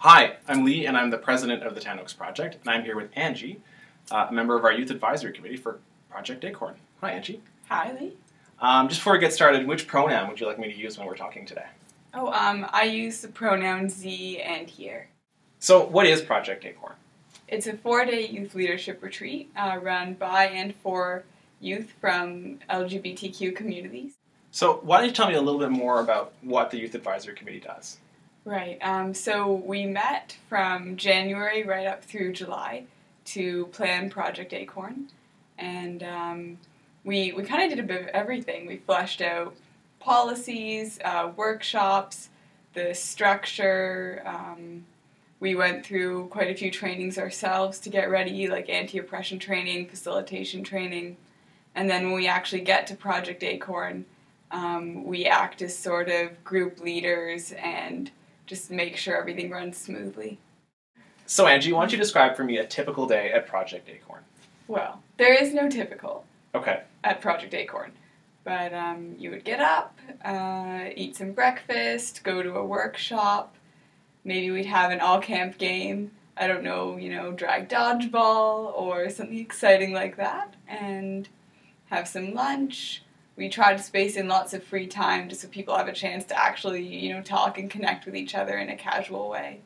Hi, I'm Lee, and I'm the president of the Tan Oaks Project, and I'm here with Angie, a member of our Youth Advisory Committee for Project Acorn. Hi, Angie. Hi, Lee. Just before we get started, which pronoun would you like me to use when we're talking today? I use the pronoun Z and here. So, what is Project Acorn? It's a 4-day youth leadership retreat run by and for youth from LGBTQ communities. So, why don't you tell me a little bit more about what the Youth Advisory Committee does? Right. So we met from January right up through July to plan Project Acorn, and we kind of did a bit of everything. We fleshed out policies, workshops, the structure. We went through quite a few trainings ourselves to get ready, like anti-oppression training, facilitation training, and then when we actually get to Project Acorn, we act as sort of group leaders and just make sure everything runs smoothly. So, Angie, why don't you describe for me a typical day at Project Acorn? Well, there is no typical Okay. at Project Acorn, but you would get up, eat some breakfast, go to a workshop, maybe we'd have an all-camp game, I don't know, drag dodgeball or something exciting like that, and have some lunch. We try to space in lots of free time just so people have a chance to actually, talk and connect with each other in a casual way.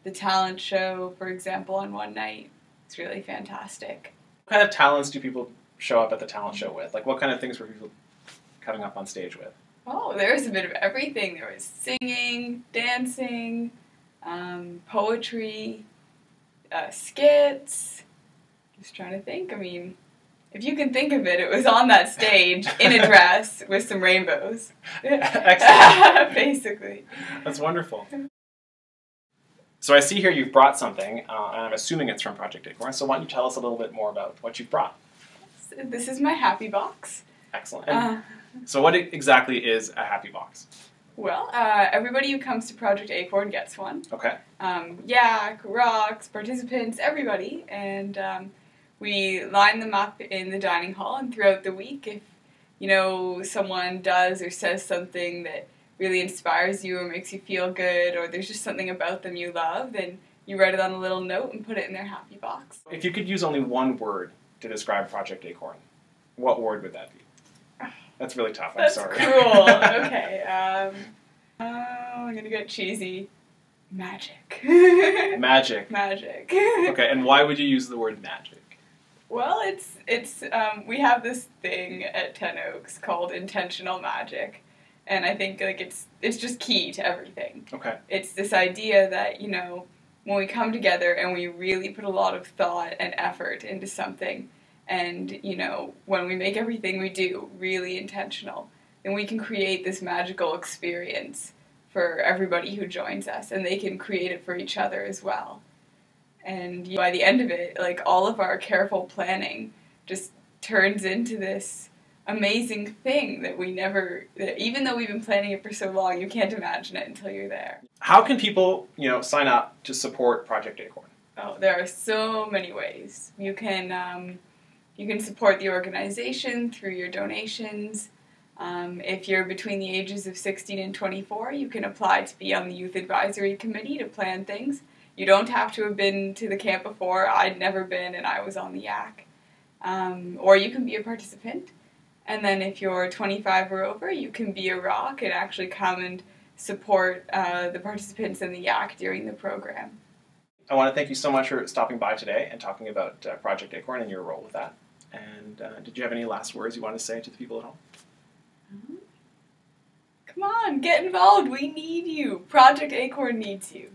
The talent show, for example, on one night, it's really fantastic. What kind of talents do people show up at the talent show with? Like, what kind of things were people coming up on stage with? Oh, there was a bit of everything. There was singing, dancing, poetry, skits. Just trying to think. If you can think of it, it was on that stage in a dress with some rainbows. Excellent. Basically. That's wonderful. So I see here you've brought something, and I'm assuming it's from Project Acorn, so why don't you tell us a little bit more about what you've brought? This is my happy box. Excellent. So what exactly is a happy box? Well, everybody who comes to Project Acorn gets one. Okay. Yak, rocks, participants, everybody, and we line them up in the dining hall, and throughout the week, if, someone does or says something that really inspires you or makes you feel good, or there's just something about them you love, then you write it on a little note and put it in their happy box. If you could use only one word to describe Project Acorn, what word would that be? That's really tough, I'm sorry. That's cruel. Okay. I'm gonna get cheesy. Magic. Magic. Magic. Okay, and why would you use the word magic? Well, it's we have this thing at Tan Oaks called intentional magic, and I think it's just key to everything. Okay. It's this idea that when we come together and we really put a lot of thought and effort into something, and when we make everything we do really intentional, then we can create this magical experience for everybody who joins us, and they can create it for each other as well. And by the end of it, all of our careful planning just turns into this amazing thing that even though we've been planning it for so long, you can't imagine it until you're there. How can people, sign up to support Project Acorn? Oh, there are so many ways. You can support the organization through your donations. If you're between the ages of 16 and 24, you can apply to be on the Youth Advisory Committee to plan things. You don't have to have been to the camp before. I'd never been, and I was on the Yak. Or you can be a participant. And then if you're 25 or over, you can be a rock and actually come and support the participants in the Yak during the program. I want to thank you so much for stopping by today and talking about Project Acorn and your role with that. And did you have any last words you want to say to the people at home? Come on, get involved. We need you. Project Acorn needs you.